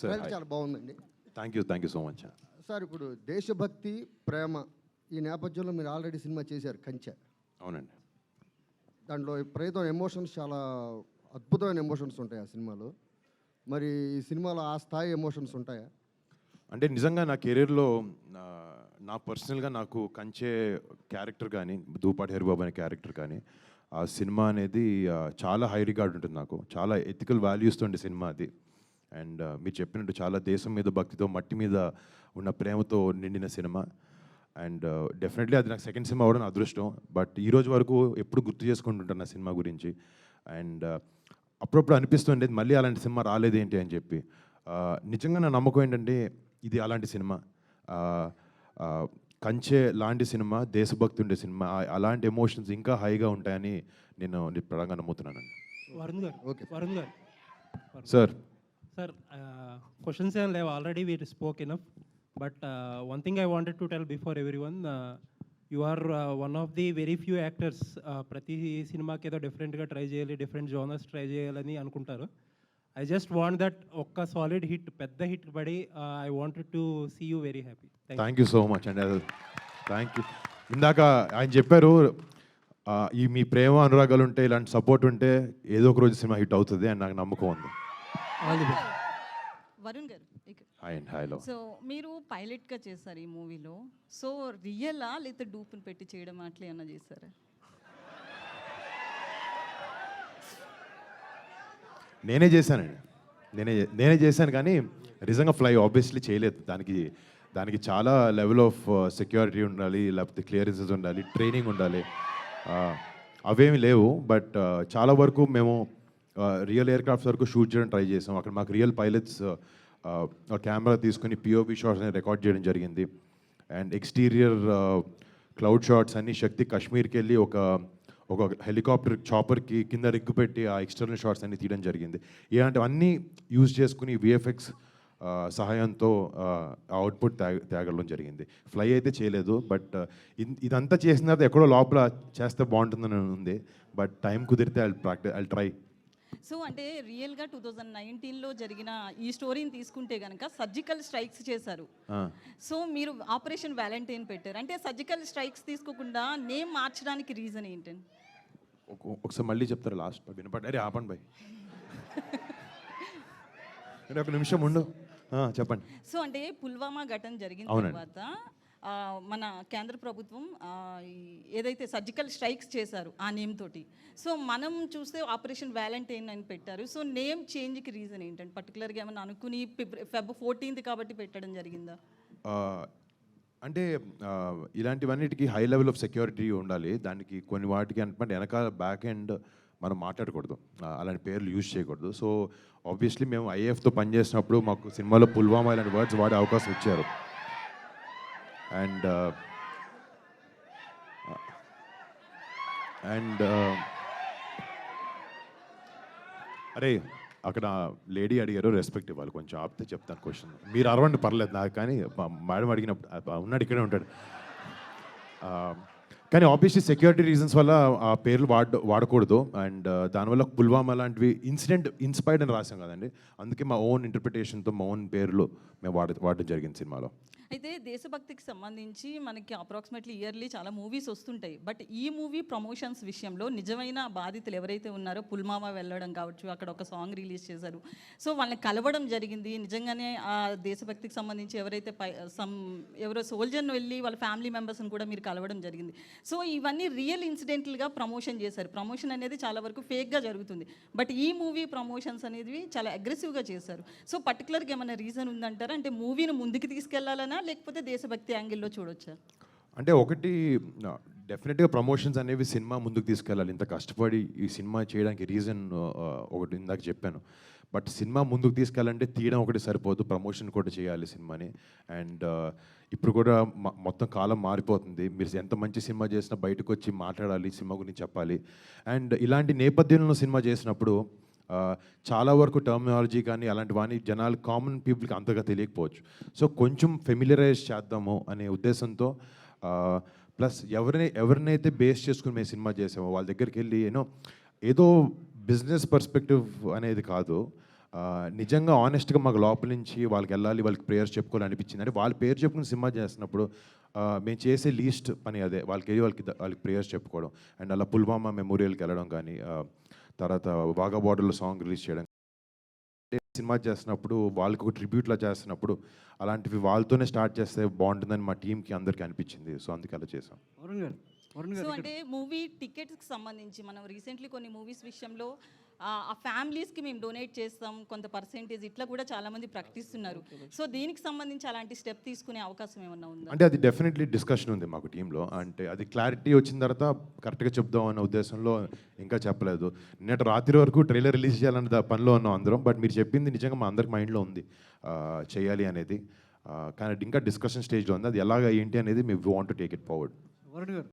Sir trailer చాలా బాగుందండి. Thank you so much. Sir ఇప్పుడు దేశభక్తి, ప్రేమ ఈ నేపథ్యంలో మీరు ఆల్రెడీ సినిమా చేశారు కంచె. అవునండి. దాంట్లో విపరీతం ఎమోషన్స్, చాలా అద్భుతమైన ఎమోషన్స్ ఉంటాయి ఆ సినిమాలో. మరి ఈ సినిమాలో ఆ స్థాయి ఎమోషన్స్ ఉంటాయా? అంటే నిజంగా నా కెరీర్లో నా పర్సనల్గా నాకు కంచే క్యారెక్టర్ కానీ, దూపాటి హరిబాబు అనే క్యారెక్టర్ కానీ, ఆ సినిమా అనేది చాలా హై రికార్డ్ ఉంటుంది నాకు. చాలా ఎథికల్ వాల్యూస్తో ఉండే సినిమా అది. అండ్ మీరు చెప్పినట్టు చాలా దేశం మీద భక్తితో, మట్టి మీద ఉన్న ప్రేమతో నిండిన సినిమా. అండ్ డెఫినెట్లీ అది నాకు సెకండ్ సినిమా అవ్వడం నా అదృష్టం. బట్ ఈ రోజు వరకు ఎప్పుడు గుర్తు చేసుకుంటుంటాను నా సినిమా గురించి. అండ్ అప్పుడప్పుడు అనిపిస్తుండేది మళ్ళీ అలాంటి సినిమా రాలేదేంటి అని చెప్పి. నిజంగా నా నమ్మకం ఏంటంటే ఇది అలాంటి సినిమా. కంచె లాంటి సినిమా, దేశభక్తి ఉండే సినిమా, అలాంటి ఎమోషన్స్ ఇంకా హైగా ఉంటాయని నేను ప్రధానంగా నమ్ముతున్నానండి. వరుణ్ గారు, ఓకే వరుణ్ గారు. సార్ సార్, క్వశ్చన్స్ ఏం లేవు, already we spoke enough. But one thing I wanted to tell before everyone, you are one of the very few actors ప్రతి సినిమాకి ఏదో డిఫరెంట్గా ట్రై చేయాలి, డిఫరెంట్ జోనర్స్ ట్రై చేయాలని అనుకుంటారు. ఐ జస్ట్ వాంట్ దట్ ఒక్క సాలిడ్ హిట్, పెద్ద hit పడి I wanted to see you very happy. Thank you so much అండి. Thank you. ఇందాక ఆయన చెప్పారు ఈ మీ ప్రేమ అనురాగాలు ఉంటే, ఇలాంటి సపోర్ట్ ఉంటే ఏదో ఒక రోజు సినిమా హిట్ అవుతుంది అని నాకు నమ్మకం ఉంది. All the best. వరుణ్ గారు, హాయ్ అండ్ హాయ్లో. సో మీరు పైలట్గా చేశారు ఈ మూవీలో. సో రియలా లేకపోతే డూప్ని పెట్టి చేయడం అట్లా ఏమన్నా చేశారా? నేనే చేశానండి. నేనే చేశాను కానీ నిజంగా ఫ్లై ఆబ్వియస్లీ చేయలేదు. దానికి చాలా లెవెల్ ఆఫ్ సెక్యూరిటీ ఉండాలి, లేకపోతే క్లియరెన్సెస్ ఉండాలి, ట్రైనింగ్ ఉండాలి. అవేమి లేవు. బట్ చాలా వరకు మేము రియల్ ఎయిర్ క్రాఫ్ట్స్ వరకు షూట్ చేయడం ట్రై చేసాం. అక్కడ మాకు రియల్ పైలట్స్ కెమెరా తీసుకుని పిఓవి షాట్స్ అనేది రికార్డ్ చేయడం జరిగింది. అండ్ ఎక్స్టీరియర్ క్లౌడ్ షాట్స్ అన్ని శక్తి కాశ్మీర్కి వెళ్ళి ఒక హెలికాప్టర్ చాపర్కి కింద రిగ్గు పెట్టి ఆ ఎక్స్టర్నల్ షాట్స్ అన్ని తీయడం జరిగింది. ఇలాంటివన్నీ యూజ్ చేసుకుని విఎఫ్ఎక్స్ సహాయంతో అవుట్పుట్ తేగడం జరిగింది. ఫ్లై అయితే చేయలేదు. బట్ ఇదంతా చేసిన తర్వాత ఎక్కడో లోపల చేస్తే బాగుంటుందని ఉంది. బట్ టైం కుదిరితే ఐ ట్రై. సో అంటే రియల్గా 2019లో జరిగిన ఈ స్టోరీని తీసుకుంటే కనుక సర్జికల్ స్ట్రైక్స్ చేశారు. సో మీరు ఆపరేషన్ వ్యాలంటైన్ పెట్టారు. అంటే సర్జికల్ స్ట్రైక్స్ తీసుకోకుండా నేమ్ మార్చడానికి రీజన్ ఏంటండి? ఒకసారి మళ్ళీ చెప్తారు లాస్ట్ వినపడి. అరే ఆపండి బాయ్, ఒక నిమిషం ఉండు, చెప్పండి. సో అంటే పుల్వామా ఘటన జరిగిన తర్వాత మన కేంద్ర ప్రభుత్వం ఏదైతే సర్జికల్ స్ట్రైక్స్ చేశారు ఆ నేమ్ తోటి, సో మనం చూస్తే ఆపరేషన్ వ్యాలంటైన్ అని పెట్టారు. సో నేమ్ చేంజ్కి రీజన్ ఏంటంటే పర్టికులర్గా ఏమైనా అనుకుని ఫెబ్ 14th కాబట్టి పెట్టడం జరిగిందా? అంటే ఇలాంటివన్నిటికీ హై లెవెల్ ఆఫ్ సెక్యూరిటీ ఉండాలి. దానికి కొన్ని వాటికి అంటే వెనకాల బ్యాక్ ఎండ్ మనం మాట్లాడకూడదు, అలాంటి పేర్లు యూజ్ చేయకూడదు. సో ఆబ్వియస్లీ మేము ఐఏఎఫ్తో పనిచేసినప్పుడు మాకు సినిమాలో పుల్వామా ఇలాంటి వర్డ్స్ వాడే అవకాశం ఇచ్చారు. అండ్ అరే అక్కడ లేడీ అడిగారు, రెస్పెక్ట్ ఇవ్వాలి, కొంచెం ఆపితే చెప్తాను క్వశ్చన్. మీరు అరవండి పర్లేదు నాకు, కానీ మేడం అడిగినప్పుడు ఉన్నాడు ఇక్కడే ఉంటాడు. కానీ ఆబ్వియస్లీ సెక్యూరిటీ రీజన్స్ వల్ల ఆ పేర్లు వాడకూడదు. అండ్ దానివల్ల పుల్వామా లాంటివి ఇన్సిడెంట్ ఇన్స్పైర్డ్ అని రాసాం కదండి, అందుకే మా ఓన్ ఇంటర్ప్రిటేషన్తో మా ఓన్ పేర్లు మేము వాడడం జరిగింది సినిమాలో. అయితే దేశభక్తికి సంబంధించి మనకి అప్రాక్సిమేట్లీ ఇయర్లీ చాలా మూవీస్ వస్తుంటాయి. బట్ ఈ మూవీ ప్రమోషన్స్ విషయంలో నిజమైన బాధితులు ఎవరైతే ఉన్నారో పుల్వామా వెళ్ళడం కావచ్చు, అక్కడ ఒక సాంగ్ రిలీజ్ చేశారు. సో వాళ్ళని కలవడం జరిగింది. నిజంగానే ఆ దేశభక్తికి సంబంధించి ఎవరైతే ఎవరో సోల్జర్ని వెళ్ళి వాళ్ళ ఫ్యామిలీ మెంబర్స్ని కూడా మీరు కలవడం జరిగింది. సో ఇవన్నీ రియల్ ఇన్సిడెంట్లుగా ప్రమోషన్ చేశారు. ప్రమోషన్ అనేది చాలా వరకు ఫేక్గా జరుగుతుంది. బట్ ఈ మూవీ ప్రమోషన్స్ అనేది చాలా అగ్రెసివ్గా చేశారు. సో పర్టికులర్గా ఏమైనా రీజన్ ఉందంటారా? అంటే మూవీని ముందుకు తీసుకెళ్లాలన్నా లేకపోతే దేశభక్తి యాంగిల్లో చూడొచ్చా? అంటే ఒకటి డెఫినెట్గా ప్రమోషన్స్ అనేవి సినిమా ముందుకు తీసుకెళ్ళాలి. ఇంత కష్టపడి ఈ సినిమా చేయడానికి రీజన్ ఒకటి ఇందాక చెప్పాను. బట్ సినిమా ముందుకు తీసుకెళ్ళాలంటే తీయడం ఒకటి సరిపోదు, ప్రమోషన్ కూడా చేయాలి సినిమాని. అండ్ ఇప్పుడు కూడా మొత్తం కాలం మారిపోతుంది. మీరు ఎంత మంచి సినిమా చేసినా బయటకు వచ్చి మాట్లాడాలి, సినిమా గురించి చెప్పాలి. అండ్ ఇలాంటి నేపథ్యంలో సినిమా చేసినప్పుడు చాలా వరకు టర్మినాలజీ కానీ అలాంటివన్నీ జనాలు కామన్ పీపుల్కి అంతగా తెలియకపోవచ్చు. సో కొంచెం ఫెమిలియరైజ్ చేద్దాము అనే ఉద్దేశంతో ప్లస్ ఎవరినైతే బేస్ చేసుకుని మేము సినిమా చేసామో వాళ్ళ దగ్గరికి వెళ్ళి ఏదో బిజినెస్ పర్స్పెక్టివ్ అనేది కాదు, నిజంగా ఆనెస్ట్గా మాకు లోపల నుంచి వాళ్ళకి వెళ్ళాలి, వాళ్ళకి ప్రేయర్స్ చెప్పుకోవాలి అనిపించింది. అంటే వాళ్ళ పేరు చెప్పుకుని సినిమా చేస్తున్నప్పుడు మేము చేసే లీస్ట్ పని అదే, వాళ్ళకి ప్రేయర్స్ చెప్పుకోవడం. అండ్ అలా పుల్వామా మెమోరియల్కి వెళ్ళడం కానీ, తర్వాత వాఘా బార్డర్లో సాంగ్ రిలీజ్ చేయడం, సినిమా చేస్తున్నప్పుడు వాళ్ళకి ఒక ట్రిబ్యూట్లా చేస్తున్నప్పుడు అలాంటివి వాళ్ళతోనే స్టార్ట్ చేస్తే బాగుంటుందని మా టీంకి అందరికీ అనిపించింది. సో అందుకే అలా చేసాం. సో అంటే మూవీ టికెట్స్కి సంబంధించి మనం రీసెంట్లీ కొన్ని మూవీస్ విషయంలో ఆ ఫ్యామిలీస్కి మేము డొనేట్ చేస్తాం కొంత పర్సెంటేజ్, ఇట్లా కూడా చాలామంది ప్రకటిస్తున్నారు. సో దీనికి సంబంధించి అలాంటి స్టెప్ తీసుకునే అవకాశం ఏమన్నా ఉందా? అంటే అది డెఫినెట్లీ డిస్కషన్ ఉంది మాకు టీంలో. అంటే అది క్లారిటీ వచ్చిన తర్వాత కరెక్ట్గా చెప్దాం అన్న ఉద్దేశంలో ఇంకా చెప్పలేదు. నిన్నటి రాత్రి వరకు ట్రైలర్ రిలీజ్ చేయాలన్న పనిలో ఉన్నాం అందరం. బట్ మీరు చెప్పింది నిజంగా మా అందరికి మైండ్లో ఉంది చేయాలి అనేది. కానీ ఇంకా డిస్కషన్ స్టేజ్లో ఉంది. అది ఎలాగ ఏంటి అనేది మేము want to take it forward.